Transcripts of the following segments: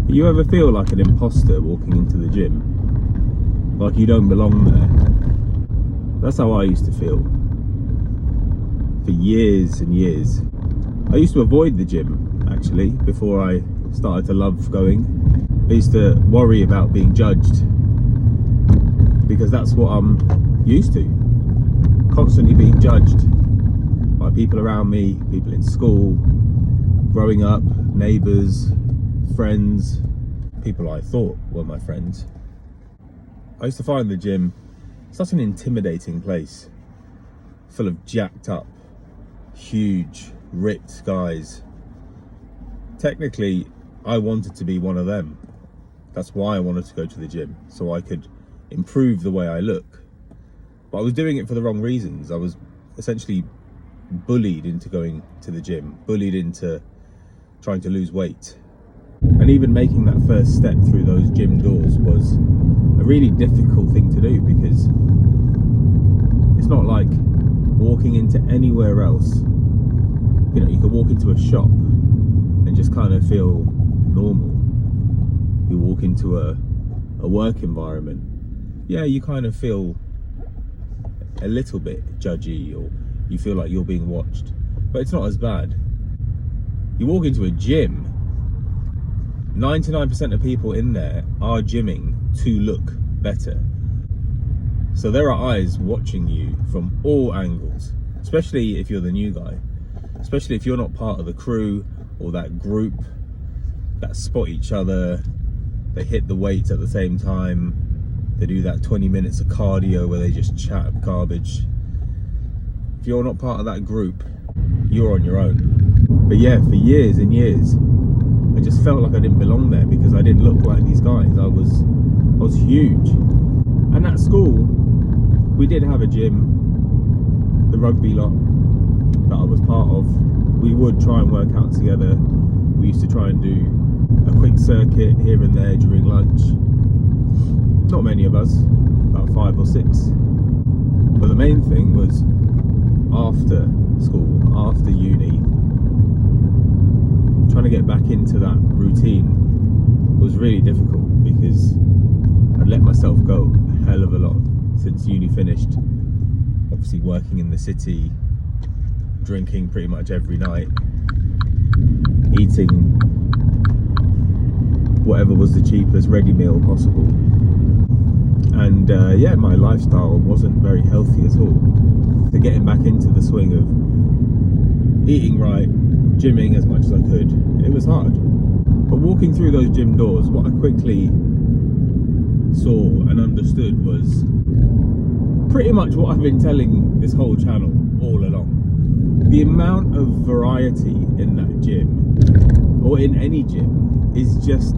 You ever feel like an imposter walking into the gym? Like you don't belong there? That's how I used to feel. For years and years. I used to avoid the gym, actually, before I started to love going. I used to worry about being judged, because that's what I'm used to. Constantly being judged by people around me, people in school, growing up, neighbours, friends, people I thought were my friends. I used to find the gym such an intimidating place, full of jacked up, huge, ripped guys. Technically, I wanted to be one of them. That's why I wanted to go to the gym, so I could improve the way I look. But I was doing it for the wrong reasons. I was essentially bullied into going to the gym, bullied into trying to lose weight. And even making that first step through those gym doors was a really difficult thing to do, because it's not like walking into anywhere else. You know, you could walk into a shop and just kind of feel normal. You walk into a work environment, yeah, you kind of feel a little bit judgy, or you feel like you're being watched, but it's not as bad. You walk into a gym, 99% of people in there are gymming to look better. So there are eyes watching you from all angles, especially if you're the new guy, especially if you're not part of the crew or that group that spot each other. They hit the weights at the same time. They do that 20 minutes of cardio where they just chat garbage. If you're not part of that group, you're on your own. But yeah, for years and years, I just felt like I didn't belong there because I didn't look like these guys. I was huge. And at school, we did have a gym, the rugby lot that I was part of. We would try and work out together. We used to try and do a quick circuit here and there during lunch. Not many of us, about 5 or 6. But the main thing was after school, after uni, trying to get back into that routine was really difficult, because I'd let myself go a hell of a lot since uni finished. Obviously working in the city, drinking pretty much every night, eating whatever was the cheapest ready meal possible. And yeah, my lifestyle wasn't very healthy at all. So getting back into the swing of eating right, gymming as much as I could, it was hard. But walking through those gym doors, what I quickly saw and understood was pretty much what I've been telling this whole channel all along. The amount of variety in that gym, or in any gym, is just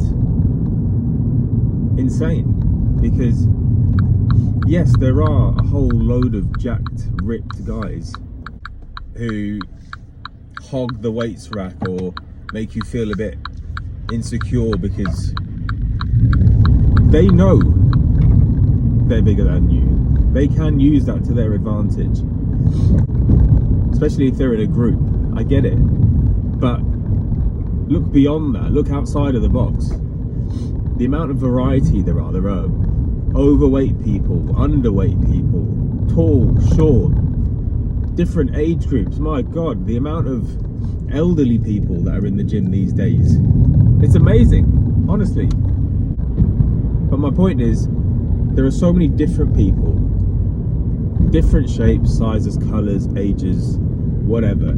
insane. Because yes, there are a whole load of jacked, ripped guys who hog the weights rack or make you feel a bit insecure because they know they're bigger than you. They can use that to their advantage, especially if they're in a group. I get it, but look beyond that, look outside of the box. The amount of variety there are overweight people, underweight people, tall, short, different age groups. My God, the amount of elderly people that are in the gym these days, it's amazing, honestly. But my point is, there are so many different people, different shapes, sizes, colours, ages, whatever.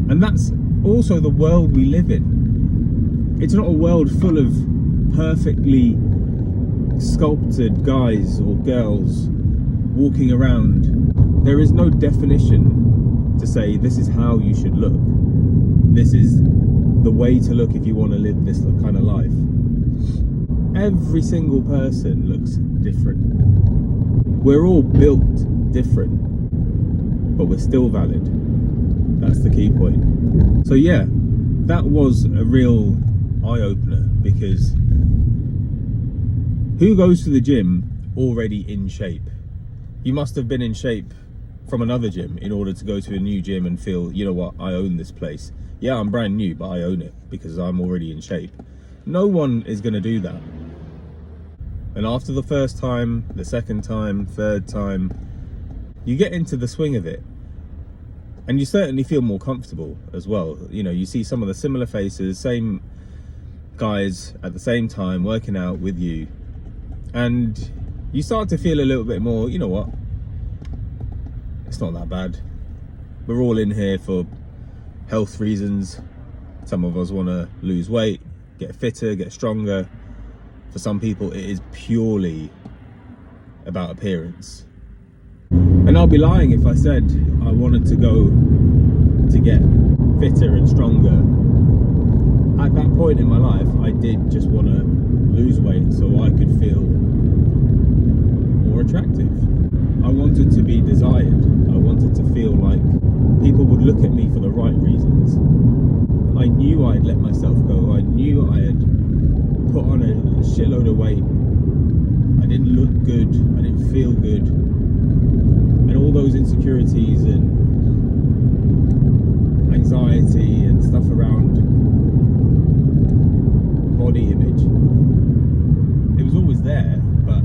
And that's also the world we live in. It's not a world full of perfectly sculpted guys or girls walking around. There is no definition to say this is how you should look. This is the way to look if you want to live this kind of life. Every single person looks different. We're all built different, but we're still valid. That's the key point. So yeah, that was a real eye-opener, because who goes to the gym already in shape? You must have been in shape from another gym in order to go to a new gym and feel, you know what, I own this place. Yeah, I'm brand new, but I own it because I'm already in shape. No one is going to do that. And after the first time, the second time, third time, you get into the swing of it. And you certainly feel more comfortable as well. You know, you see some of the similar faces, same guys at the same time working out with you. And you start to feel a little bit more, you know what, it's not that bad. We're all in here for health reasons. Some of us want to lose weight, get fitter, get stronger. For some people, it is purely about appearance. And I'll be lying if I said I wanted to go to get fitter and stronger. At that point in my life, I did just want to lose weight so I could feel more attractive. I wanted to be desired. I wanted to feel like people would look at me for the right reasons. I knew I'd let myself go. I knew I had put on a shitload of weight. I didn't look good. I didn't feel good. And all those insecurities and anxiety and stuff around body image, it was always there, but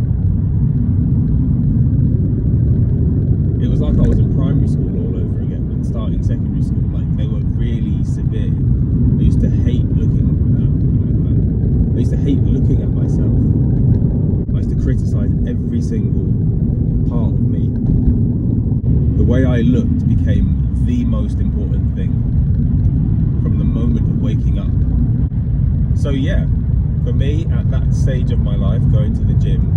it was like I was in primary school all over again and starting secondary school. Like, they were really severe. I used to hate looking at myself. I used to criticize every single part of me. The way I looked became the most important thing from the moment of waking up. So yeah, for me at that stage of my life, going to the gym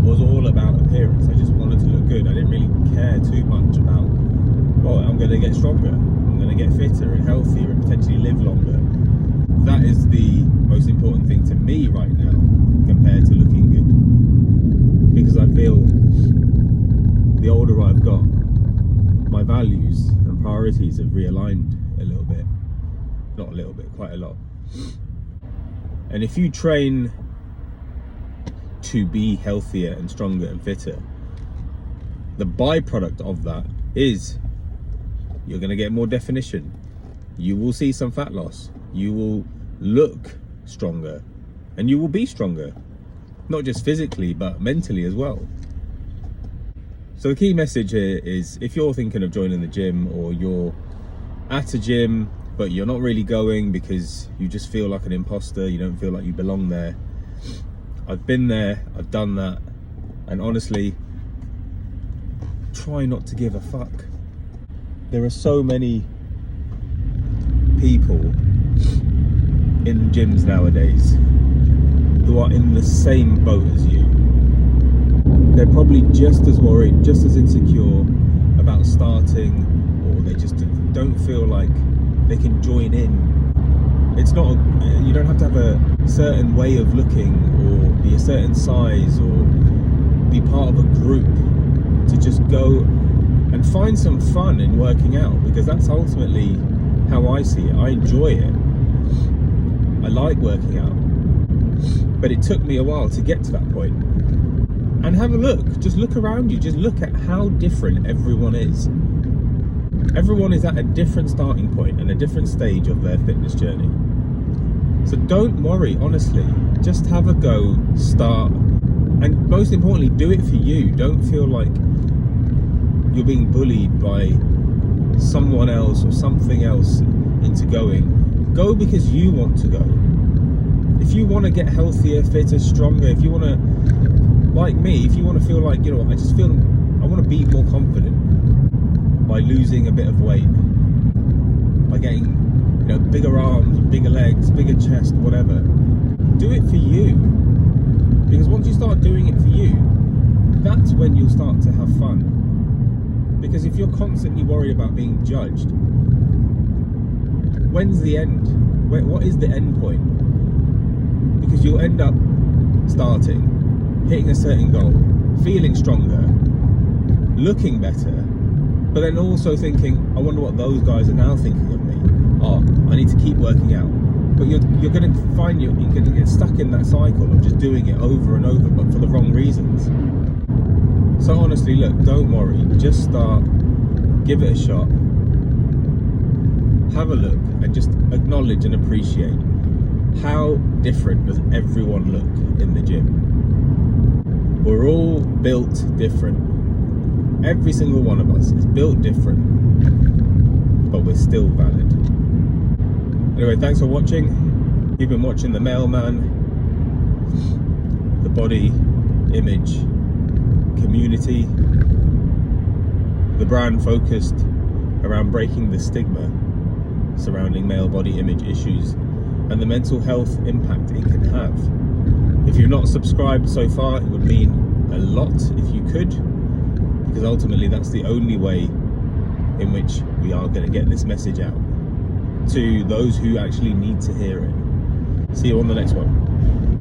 was all about appearance. I just wanted to look good. I didn't really care too much about, well, I'm going to get stronger, I'm going to get fitter and healthier and potentially live longer. That is the most important thing to me right now compared to looking good. Because I feel the older I've got, my values and priorities have realigned a little bit. Not a little bit, quite a lot. And if you train to be healthier and stronger and fitter, the byproduct of that is you're going to get more definition. You will see some fat loss. You will look stronger and you will be stronger, not just physically, but mentally as well. So the key message here is, if you're thinking of joining the gym, or you're at a gym but you're not really going because you just feel like an imposter, you don't feel like you belong there. I've been there, I've done that, and honestly, try not to give a fuck. There are so many people in gyms nowadays who are in the same boat as you. They're probably just as worried, just as insecure about starting, or they just don't feel like they can join in. It's not, you don't have to have a certain way of looking, or be a certain size, or be part of a group to just go and find some fun in working out, because that's ultimately how I see it. I enjoy it. I like working out. But it took me a while to get to that point. And have a look, just look around you, just look at how different everyone is. Everyone is at a different starting point and a different stage of their fitness journey. So don't worry, honestly, just have a go, start, and most importantly, do it for you. Don't feel like you're being bullied by someone else or something else into going. Go because you want to go. If you want to get healthier, fitter, stronger, if you want to, like me, if you want to feel like, you know, I want to be more confident by losing a bit of weight, by getting, you know, bigger arms, bigger legs, bigger chest, whatever. Do it for you. Because once you start doing it for you, that's when you'll start to have fun. Because if you're constantly worried about being judged, when's the end? What is the end point? Because you'll end up starting, hitting a certain goal, feeling stronger, looking better, but then also thinking, I wonder what those guys are now thinking of me. Oh, I need to keep working out. But you're going to find you're going to get stuck in that cycle of just doing it over and over, but for the wrong reasons. So honestly, look, don't worry, just start, give it a shot, have a look, and just acknowledge and appreciate how different does everyone look in the gym. We're all built different. Every single one of us is built different, but we're still valid. Anyway, thanks for watching. You've been watching The Mailman, the body image community, the brand focused around breaking the stigma surrounding male body image issues and the mental health impact it can have. If you've not subscribed so far, it would mean a lot if you could, because ultimately that's the only way in which we are going to get this message out to those who actually need to hear it. See you on the next one.